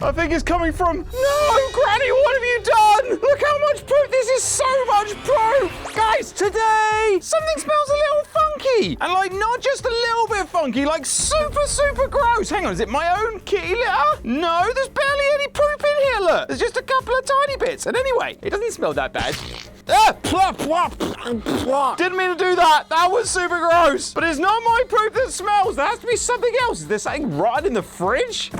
I think it's coming from... No, Granny, what have you done? Look how much poop. This is so much poop. Guys, today, something smells a little funky. And like, not just a little bit funky, like super, super gross. Hang on, is it my own kitty litter? No, there's barely any poop in here, look. There's just a couple of tiny bits. And anyway, it doesn't smell that bad. Plop, plop, plop. Didn't mean to do that. That was super gross. But it's not my poop that smells. There has to be something else. Is there something rotten in the fridge?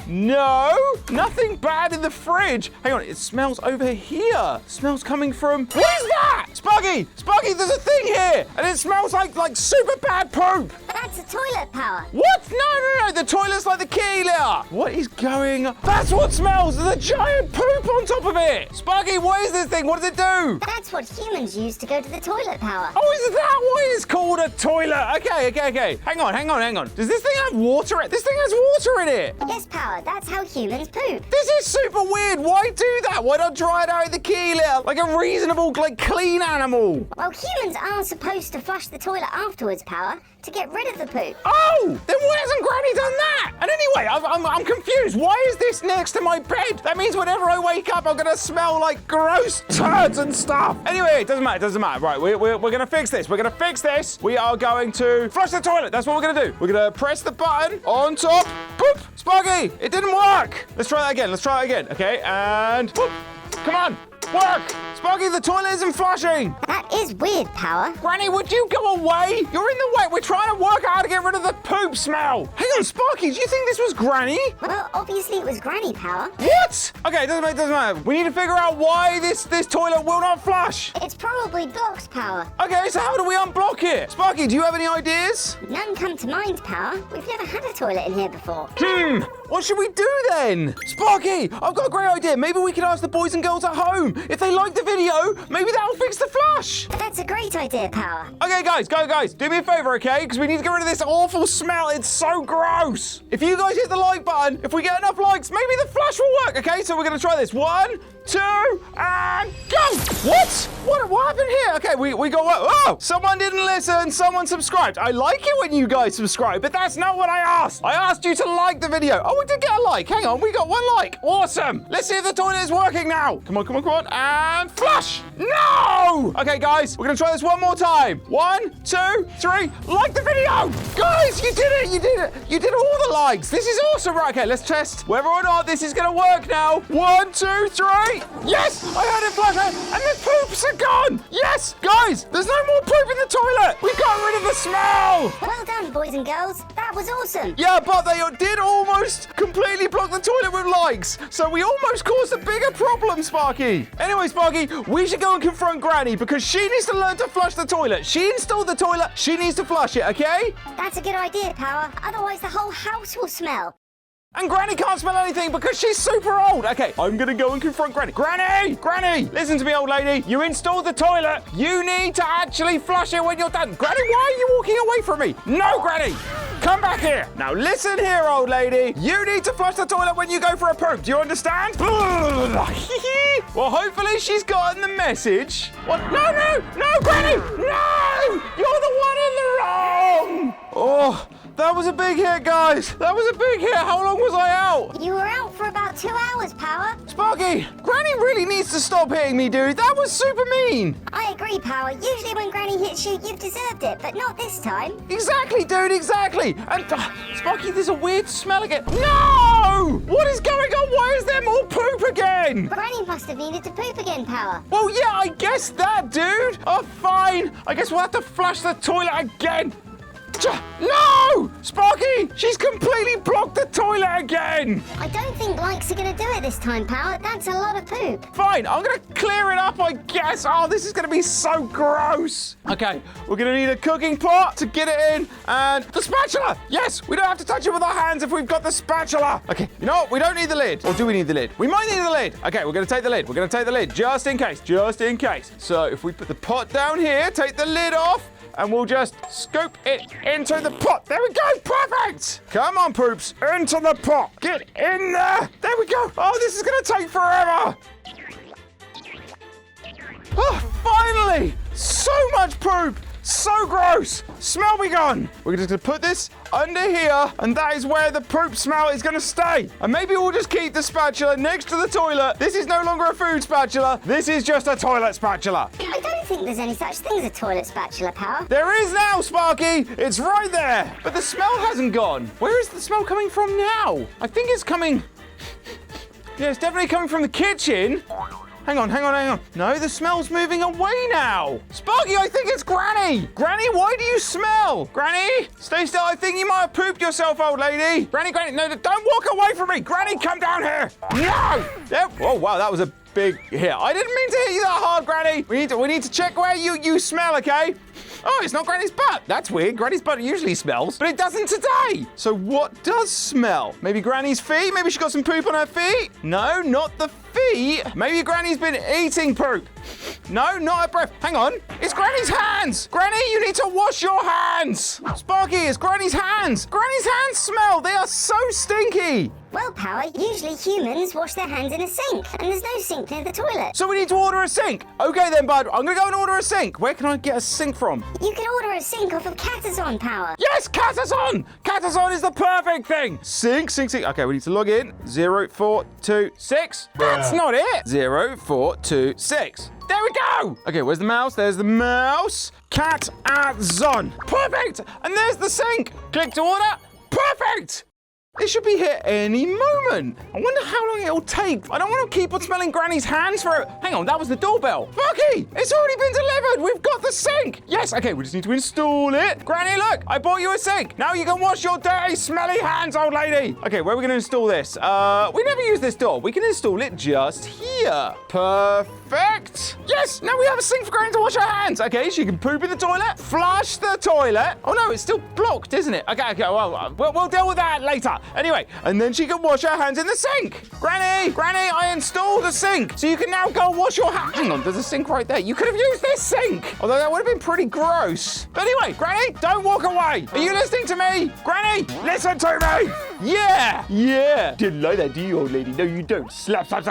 No, nothing bad in the fridge. Hang on, it smells over here. Smells coming from... What is that? Sparky, there's a thing here. And it smells like super bad poop. That's a toilet, Power. What? No. The toilet's like the kitty litter. What is going on? That's what smells. There's a giant poop on top of it. Sparky, what is this thing? What does it do? That's what humans use to go to the toilet, Power. Oh, is that why it's called a toilet? Okay. Hang on. Does this thing have water in it? This thing has water in it. Yes, Power. That's how humans poop. This is super weird. Why do that? Why not dry it out in the kitty litter like a reasonable, clean animal? Well, humans are supposed to flush the toilet afterwards, Power, to get rid of the poop. Oh, then why hasn't Granny done that? And anyway, I'm confused. Why is this next to my bed? That means whenever I wake up, I'm gonna smell like gross turds and stuff. Anyway, it doesn't matter. Right, we're gonna fix this. We are going to flush the toilet. That's what we're gonna do. We're gonna press the button on top. Boop. Sparky, it didn't work. Let's try that again. Okay, and boop. Come on. Work! Sparky, the toilet isn't flushing! That is weird, Power. Granny, would you go away? You're in the way. We're trying to work out how to get rid of the poop smell. Hang on, Sparky, do you think this was Granny? Well, obviously it was Granny, Power. What? Okay, it doesn't matter. We need to figure out why this toilet will not flush. It's probably blocked, Power. Okay, so how do we unblock it? Sparky, do you have any ideas? None come to mind, Power. We've never had a toilet in here before. What should we do then? Sparky, I've got a great idea. Maybe we can ask the boys and girls at home. If they like the video, maybe that'll fix the flush. That's a great idea, Power. Okay, guys, do me a favor, okay? Because we need to get rid of this awful smell. It's so gross. If you guys hit the like button, if we get enough likes, maybe the flush will work, okay? So we're going to try this. 1, 2, and go! What happened here? Okay, we go... Oh! Someone didn't listen. Someone subscribed. I like it when you guys subscribe, but that's not what I asked. I asked you to like the video. Oh, we did get a like. Hang on, we got 1 like. Awesome. Let's see if the toilet is working now. Come on. And flush! No! Okay, guys, we're going to try this one more time. 1, 2, 3. Like the video! Guys, you did it! You did all the likes. This is awesome. Right, okay, let's test whether or not this is going to work now. 1, 2, 3. Yes! I heard it flush out, and the poops are gone! Yes! Guys, there's no more poop in the toilet! We got rid of the smell! Well done, boys and girls. That was awesome. Yeah, but they did almost completely block the toilet with likes, so we almost caused a bigger problem, Sparky. Anyway, Sparky, we should go and confront Granny because she needs to learn to flush the toilet. She installed the toilet. She needs to flush it, okay? That's a good idea, Power. Otherwise, the whole house will smell. And Granny can't smell anything because she's super old. Okay, I'm going to go and confront Granny. Granny, listen to me, old lady. You installed the toilet. You need to actually flush it when you're done. Granny, why are you walking away from me? No, Granny. Come back here. Now, listen here, old lady. You need to flush the toilet when you go for a poop. Do you understand? Well, hopefully she's gotten the message. What? No, Granny. No, you're the one in the wrong. Oh. That was a big hit, guys. That was a big hit. How long was I out? You were out for about 2 hours, Power. Sparky, Granny really needs to stop hitting me, dude. That was super mean. I agree, Power. Usually when Granny hits you, you've deserved it, but not this time. Exactly, dude, exactly. And Sparky, there's a weird smell again. No! What is going on? Why is there more poop again? Granny must have needed to poop again, Power. Well, yeah, I guess that, dude. Oh, fine. I guess we'll have to flush the toilet again. No! Sparky, she's completely blocked the toilet again. I don't think likes are going to do it this time, Power. That's a lot of poop. Fine, I'm going to clear it up, I guess. Oh, this is going to be so gross. Okay, we're going to need a cooking pot to get it in and the spatula. Yes, we don't have to touch it with our hands if we've got the spatula. Okay, you know what? We don't need the lid. Or do we need the lid? We might need the lid. Okay, we're going to take the lid. Just in case. So if we put the pot down here, take the lid off, and we'll just scoop it into the pot. There we go. Perfect. Come on, poops. Into the pot. Get in there. There we go. Oh, this is going to take forever. Oh, finally. So much poop. So gross. Smell be gone. We're just going to put this under here, and that is where the poop smell is going to stay. And maybe we'll just keep the spatula next to the toilet. This is no longer a food spatula. This is just a toilet spatula. I don't think there's any such thing as a toilet spatula, Power. There is now, Sparky. It's right there. But the smell hasn't gone. Where is the smell coming from now? I think it's coming... Yeah, it's definitely coming from the kitchen. Hang on. No, the smell's moving away now. Sparky, I think it's Granny. Granny, why do you smell? Granny, stay still. I think you might have pooped yourself, old lady. Granny, no, don't walk away from me. Granny, come down here. No. Yep. Oh, wow, that was a big hit. I didn't mean to hit you that hard, Granny. We need to check where you smell, okay? Oh, it's not Granny's butt. That's weird. Granny's butt usually smells, but it doesn't today. So what does smell? Maybe Granny's feet? Maybe she got some poop on her feet? No, not the feet. Maybe Granny's been eating poop. No, not her breath. Hang on. It's Granny's hands. Granny, you need to wash your hands. Sparky, it's Granny's hands. Granny's hands smell. They are so stinky. Well, Power, usually humans wash their hands in a sink, and there's no sink near the toilet. So we need to order a sink. Okay then, bud. I'm going to go and order a sink. Where can I get a sink from? You can order a sink off of Catazon, Power. Yes, Catazon! Catazon is the perfect thing. Sink. Okay, we need to log in. 0426. That's not it. 0426. There we go. Okay, where's the mouse? There's the mouse. Catazon. Perfect. And there's the sink. Click to order. Perfect. It should be here any moment. I wonder how long it'll take. I don't want to keep on smelling Granny's hands for it. Hang on, that was the doorbell. Sparky, it's already been delivered. We've got the sink. Yes, okay, we just need to install it. Granny, look, I bought you a sink. Now you can wash your dirty, smelly hands, old lady. Okay, where are we going to install this? We never use this door. We can install it just here. Perfect. Yes, now we have a sink for Granny to wash her hands. Okay, she can poop in the toilet, flush the toilet. Oh no, it's still blocked, isn't it? Okay, well, we'll deal with that later. Anyway, and then she can wash her hands in the sink. Granny, I installed a sink. So you can now go wash your hands. Hang on, there's a sink right there. You could have used this sink. Although that would have been pretty gross. But anyway, Granny, don't walk away. Are you listening to me? Granny, listen to me. Yeah. Didn't like that, do you, old lady? No, you don't. Slap. No,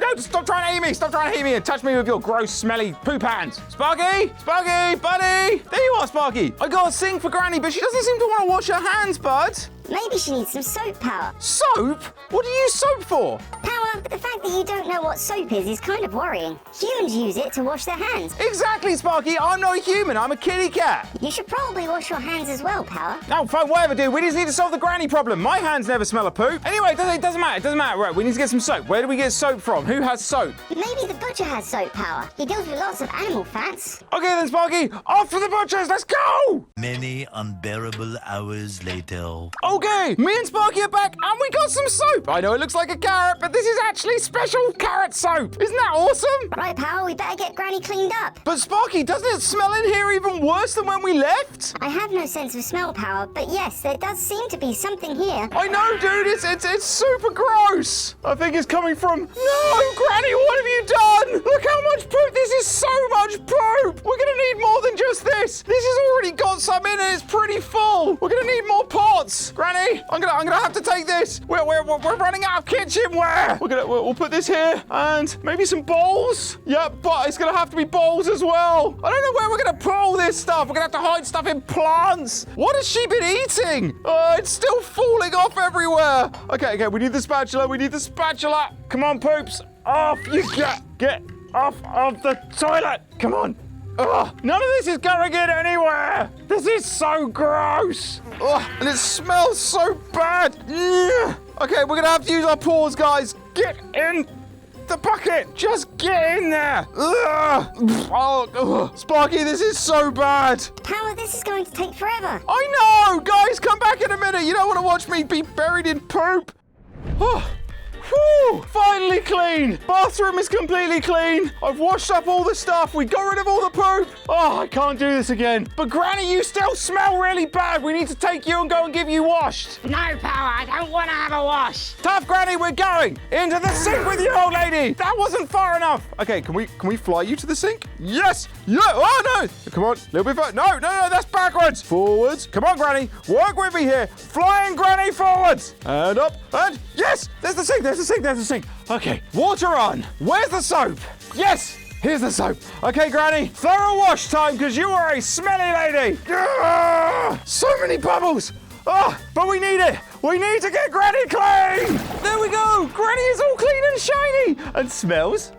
don't. Stop trying to hit me. Stop trying to hit me and touch me with your gross, smelly poop hands. Sparky, buddy. There you are, Sparky. I got a sink for Granny, but she doesn't seem to want to wash her hands, bud. Maybe she needs some soap, Power. Soap? What do you use soap for? Power, the fact that you don't know what soap is kind of worrying. Humans use it to wash their hands. Exactly, Sparky. I'm not a human. I'm a kitty cat. You should probably wash your hands as well, Power. No, fine, whatever, dude. We just need to solve the Granny problem. My hands never smell of poop. Anyway, it doesn't matter. Right, we need to get some soap. Where do we get soap from? Who has soap? Maybe the butcher has soap, Power. He deals with lots of animal fats. Okay then, Sparky. Off to the butchers. Let's go! Many unbearable hours later. Okay, me and Sparky are back, and we got some soap. I know it looks like a carrot, but this is actually special carrot soap. Isn't that awesome? Right, Power, we better get Granny cleaned up. But Sparky, doesn't it smell in here even worse than when we left? I have no sense of smell, Power, but yes, there does seem to be something here. I know, dude. It's super gross. I think it's coming from... No, Granny, what have you done? Look how much poop. This is so much poop. We're going to need more than just this. This has already got some in it. It's pretty full. We're going to need more pots. Granny, I'm gonna have to take this. We're running out of kitchenware. We'll put this here and maybe some bowls. Yep, but it's gonna have to be bowls as well. I don't know where we're gonna put all this stuff. We're gonna have to hide stuff in plants. What has she been eating? It's still falling off everywhere. Okay, we need the spatula. Come on, poops. Off you get off of the toilet. Come on. Ugh, none of this is going in anywhere. This is so gross. Ugh, and it smells so bad. Ugh. Okay, we're going to have to use our paws, guys. Get in the bucket. Just get in there. Ugh. Ugh. Sparky, this is so bad. Power, this is going to take forever. I know. Guys, come back in a minute. You don't want to watch me be buried in poop. Oh. Whew, finally clean. Bathroom is completely clean. I've washed up all the stuff. We got rid of all the poop. Oh, I can't do this again. But Granny, you still smell really bad. We need to take you and go and give you washed. No, Power, I don't want to have a wash. Tough Granny, we're going into the sink with you, old lady. That wasn't far enough. Okay, can we fly you to the sink? Yes. Yeah. Oh, no. Come on, a little bit further. No, that's backwards. Forwards. Come on, Granny. Work with me here. Flying Granny forwards. And up. And yes, there's the sink. There's the sink. Okay, water on. Where's the soap? Yes. Here's the soap. Okay, Granny, thorough wash time because you are a smelly lady. So many bubbles. But we need it. We need to get Granny clean. There we go. Granny is all clean and shiny and smells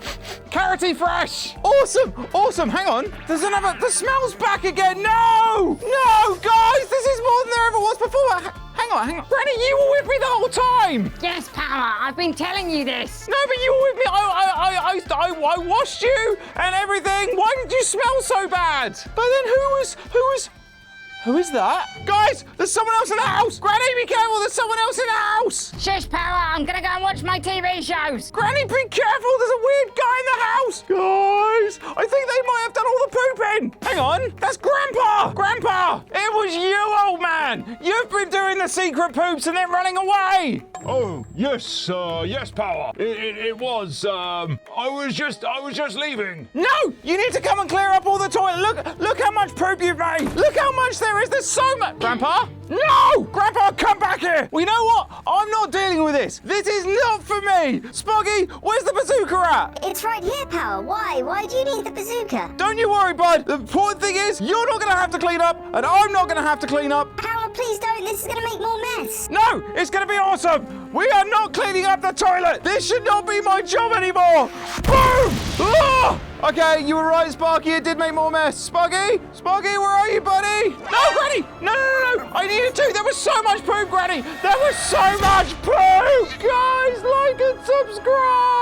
carroty fresh. Awesome. Hang on. The smell's back again. No, guys, this is more than there ever was before. Hang on. Granny, you were with me the whole time. Yes, Power, I've been telling you this. No, but you were with me. I washed you and everything. Why did you smell so bad? But then who is that? Guys, there's someone else in the house. Granny, be careful. There's someone else in the house. Shush, Power, I'm gonna go and watch my TV shows. Granny, be careful. There's a weird guy in the house. Guys, I think they might have done all the pooping. Hang on. That's Grandpa. Grandpa, it was you, old man. You've been doing the secret poops and then running away. Oh, yes, Power. It was, I was just leaving. No, you need to come and clear up all the toilet. Look how much poop you've made. Look how much there is. There's so much. Grandpa? No! Grandpa, come back here. Well, you know what? I'm not dealing with this. This is not for me. Spoggy, where's the bazooka at? It's right here, Power. Why? Why do you need the bazooka? Don't you worry, bud. The important thing is you're not going to have to clean up, and I'm not going to have to clean up. Power, please don't. This is going to make more mess. No, it's going to be awesome. We are not cleaning up the toilet. This should not be my job anymore. Boom! Ah! Okay, you were right, Sparky. It did make more mess. Spoggy, where are you, buddy? No, Granny! No. I needed to. There was so much poop, Granny. There was so much poop. Guys, like and subscribe.